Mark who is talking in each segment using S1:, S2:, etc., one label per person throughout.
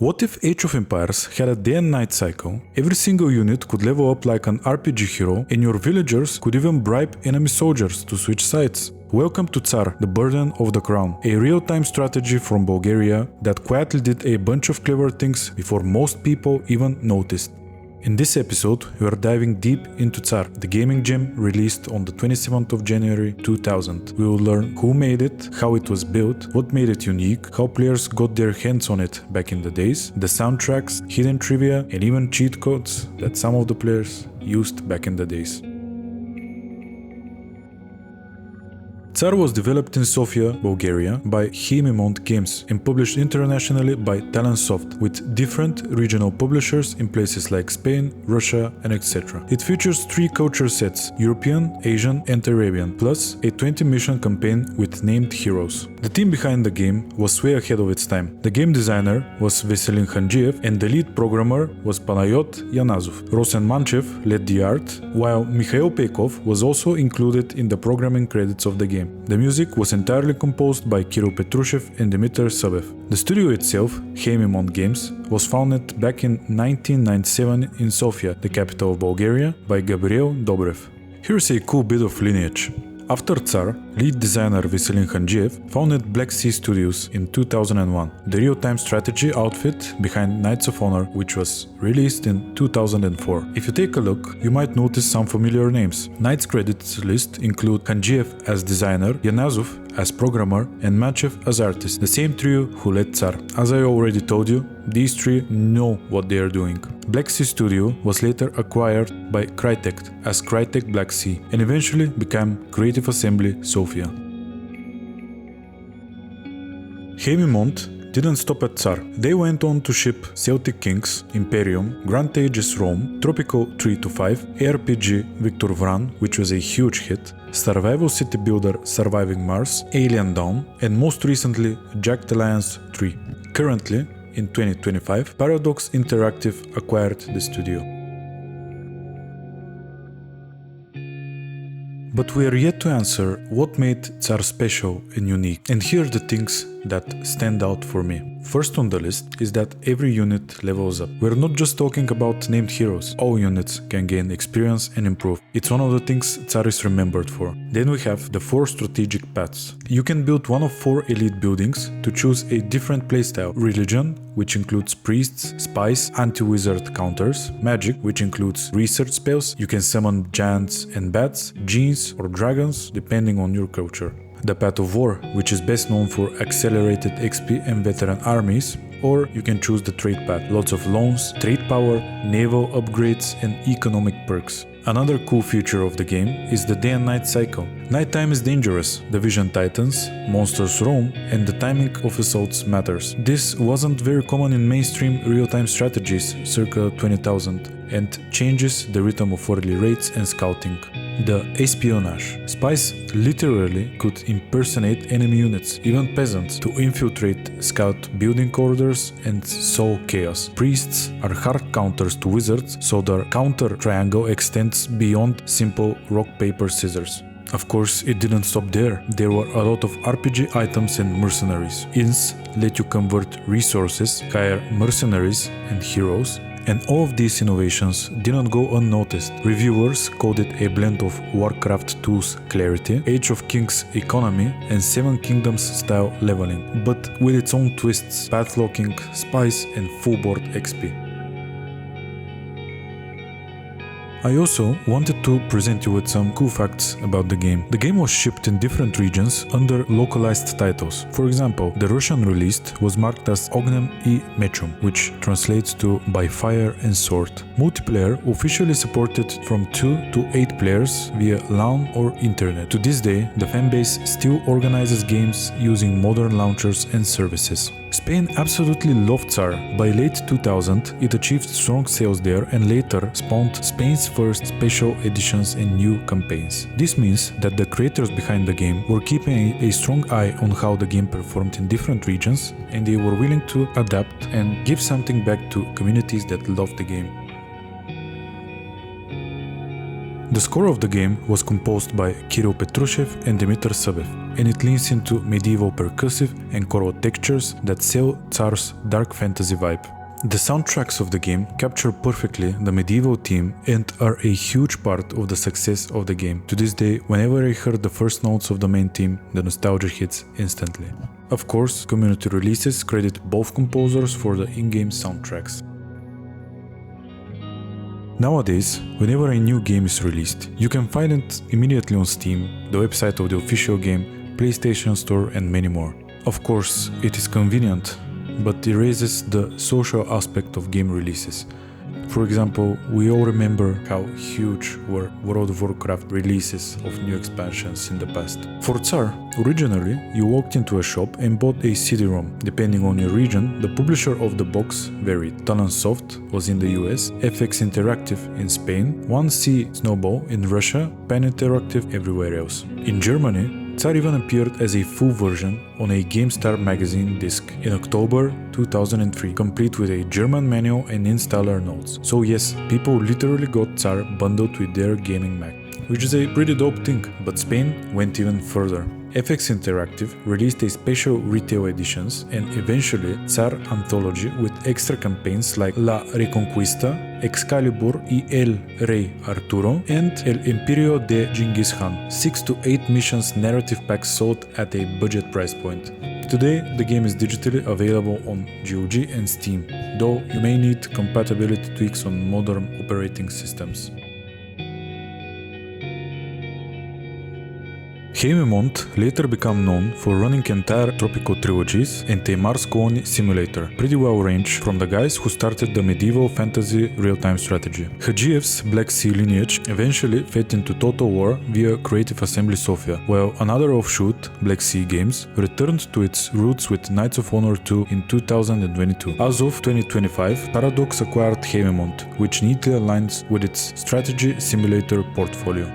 S1: What if Age of Empires had a day and night cycle? Every single unit could level up like an RPG hero, and your villagers could even bribe enemy soldiers to switch sides. Welcome to Tzar, the Burden of the Crown, a real-time strategy from Bulgaria that quietly did a bunch of clever things before most people even noticed. In this episode, we are diving deep into Tzar, the gaming gem released on the 27th of January 2000. We will learn who made it, how it was built, what made it unique, how players got their hands on it back in the days, the soundtracks, hidden trivia, and even cheat codes that some of the players used back in the days. Tzar was developed in Sofia, Bulgaria by Haemimont Games and published internationally by Talentsoft with different regional publishers in places like Spain, Russia, and etc. It features 3 culture sets, European, Asian, and Arabian, plus a 20-mission campaign with named heroes. The team behind the game was way ahead of its time. The game designer was Veselin Khanjiev and the lead programmer was Panayot Yanazov. Rosen Manchev led the art, while Mikhail Peykov was also included in the programming credits of the game. The music was entirely composed by Kirill Petrushev and Dmitry Sobev. The studio itself, Haemimont Games, was founded back in 1997 in Sofia, the capital of Bulgaria, by Gabriel Dobrev. Here's a cool bit of lineage. After Tzar, lead designer Veselin Khanjiev founded Black Sea Studios in 2001, the real-time strategy outfit behind Knights of Honor, which was released in 2004. If you take a look, you might notice some familiar names. Knights credits list include Khanjiev as designer, Yanazov as programmer, and Manchev as artist, the same trio who led Tzar. As I already told you, these 3 know what they are doing. Black Sea Studio was later acquired by Crytek as Crytek Black Sea and eventually became Creative Assembly Sofia. Haemimont didn't stop at Tzar. They went on to ship Celtic Kings, Imperium, Grand Aegis Rome, Tropical 3-5, RPG Victor Vran, which was a huge hit, Survival City Builder Surviving Mars, Alien Dawn, and most recently Jagged Alliance 3. Currently, in 2025, Paradox Interactive acquired the studio. But we are yet to answer what made Tzar special and unique, and here are the things that stand out for me. First on the list is that every unit levels up. We're not just talking about named heroes. All units can gain experience and improve. It's one of the things Tzar is remembered for. Then we have the 4 strategic paths. You can build one of 4 elite buildings to choose a different playstyle. Religion, which includes priests, spies, anti-wizard counters, magic, which includes research spells. You can summon giants and bats, genes or dragons, depending on your culture. The Path of War, which is best known for accelerated XP and veteran armies, or you can choose the trade path, lots of loans, trade power, naval upgrades and economic perks. Another cool feature of the game is the day and night cycle. Nighttime is dangerous, the vision tightens, monsters roam, and the timing of assaults matters. This wasn't very common in mainstream real-time strategies circa 20,000 and changes the rhythm of early raids and scouting. The espionage. Spies literally could impersonate enemy units, even peasants, to infiltrate, scout building orders and sow chaos. Priests are hard counters to wizards, so their counter triangle extends beyond simple rock, paper, scissors. Of course, it didn't stop there. There were a lot of RPG items and mercenaries. Inns let you convert resources, hire mercenaries and heroes, and all of these innovations didn't go unnoticed. Reviewers called it a blend of Warcraft 2's clarity, Age of Kings economy, and Seven Kingdoms style leveling, but with its own twists, path locking, spies, and full board XP. I also wanted to present you with some cool facts about the game. The game was shipped in different regions under localized titles. For example, the Russian release was marked as Ognem и Mechum, which translates to by fire and sword. Multiplayer officially supported from 2 to 8 players via LAN or internet. To this day, the fanbase still organizes games using modern launchers and services. Spain absolutely loved Tzar. By late 2000, it achieved strong sales there and later spawned Spain's first special editions and new campaigns. This means that the creators behind the game were keeping a strong eye on how the game performed in different regions, and they were willing to adapt and give something back to communities that loved the game. The score of the game was composed by Kirill Petrushev and Dmitry Sabev, and it leans into medieval percussive and choral textures that sell Tzar's dark fantasy vibe. The soundtracks of the game capture perfectly the medieval theme and are a huge part of the success of the game. To this day, whenever I heard the first notes of the main theme, the nostalgia hits instantly. Of course, community releases credit both composers for the in-game soundtracks. Nowadays, whenever a new game is released, you can find it immediately on Steam, the website of the official game, PlayStation Store and many more. Of course, it is convenient, but erases the social aspect of game releases. For example, we all remember how huge were World of Warcraft releases of new expansions in the past. For Tzar, originally you walked into a shop and bought a CD-ROM. Depending on your region, the publisher of the box varied. Talonsoft was in the US, FX Interactive in Spain, 1C Snowball in Russia, Pan Interactive everywhere else. In Germany, Tzar even appeared as a full version on a GameStar magazine disc in October 2003, complete with a German manual and installer notes. So yes, people literally got Tzar bundled with their gaming Mac, which is a pretty dope thing, but Spain went even further. FX Interactive released a special retail editions and eventually Tzar Anthology with extra campaigns like La Reconquista, Excalibur y El Rey Arturo, and El Imperio de Genghis Khan. 6 to 8 missions narrative packs sold at a budget price point. Today, the game is digitally available on GOG and Steam, though you may need compatibility tweaks on modern operating systems. Haemimont later became known for running entire tropical trilogies and a Mars colony simulator, pretty well ranged from the guys who started the medieval fantasy real-time strategy. Hajiev's Black Sea lineage eventually fed into Total War via Creative Assembly Sofia, while another offshoot, Black Sea Games, returned to its roots with Knights of Honor 2 in 2022. As of 2025, Paradox acquired Haemimont, which neatly aligns with its strategy simulator portfolio.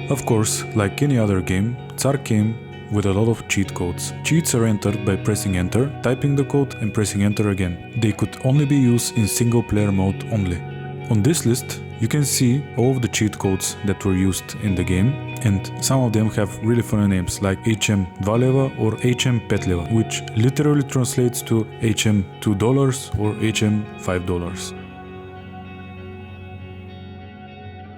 S1: Of course, like any other game, Tzar came with a lot of cheat codes. Cheats are entered by pressing enter, typing the code and pressing enter again. They could only be used in single player mode only. On this list, you can see all of the cheat codes that were used in the game, and some of them have really funny names like HM Dvaleva or HM Petleva, which literally translates to HM $2 or HM $5.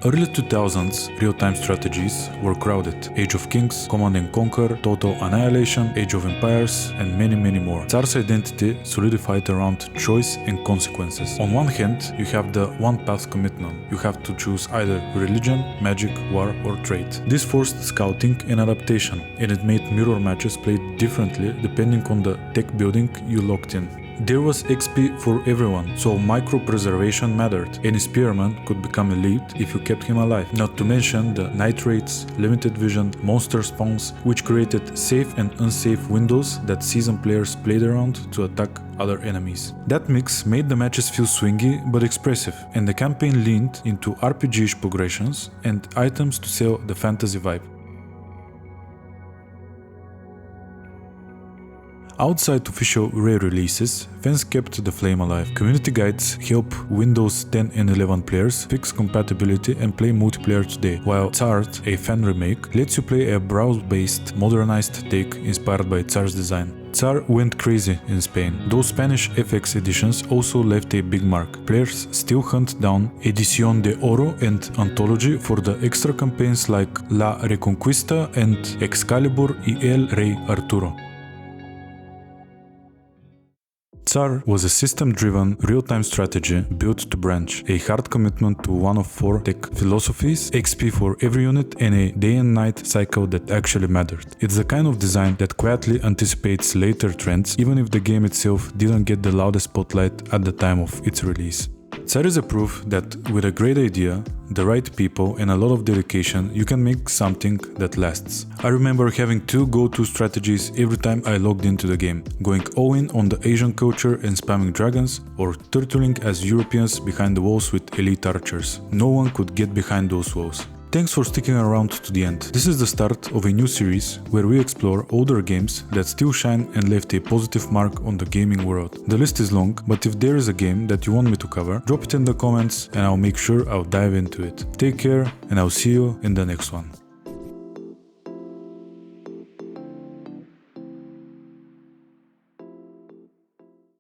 S1: Early 2000s real-time strategies were crowded. Age of Kings, Command & Conquer, Total Annihilation, Age of Empires, and many more. Tsar's identity solidified around choice and consequences. On one hand, you have the one-path commitment. You have to choose either religion, magic, war, or trade. This forced scouting and adaptation, and it made mirror matches played differently depending on the tech building you locked in. There was XP for everyone, so micro-preservation mattered. Any spearman could become elite if you kept him alive. Not to mention the night raids, limited vision, monster spawns, which created safe and unsafe windows that seasoned players played around to attack other enemies. That mix made the matches feel swingy but expressive, and the campaign leaned into RPG-ish progressions and items to sell the fantasy vibe. Outside official re-releases, fans kept the flame alive. Community guides help Windows 10 and 11 players fix compatibility and play multiplayer today, while Tzar, a fan remake, lets you play a browse-based, modernized take inspired by Tzar's design. Tzar went crazy in Spain. Those Spanish FX editions also left a big mark. Players still hunt down Edición de Oro and Anthology for the extra campaigns like La Reconquista and Excalibur y El Rey Arturo. Tzar was a system-driven, real-time strategy built to branch, a hard commitment to one of 4 tech philosophies, XP for every unit, and a day and night cycle that actually mattered. It's the kind of design that quietly anticipates later trends, even if the game itself didn't get the loudest spotlight at the time of its release. Tzar is a proof that with a great idea, the right people and a lot of dedication, you can make something that lasts. I remember having 2 go-to strategies every time I logged into the game, going all in on the Asian culture and spamming dragons, or turtling as Europeans behind the walls with elite archers. No one could get behind those walls. Thanks for sticking around to the end. This is the start of a new series where we explore older games that still shine and left a positive mark on the gaming world. The list is long, but if there is a game that you want me to cover, drop it in the comments and I'll make sure I'll dive into it. Take care and I'll see you in the next one.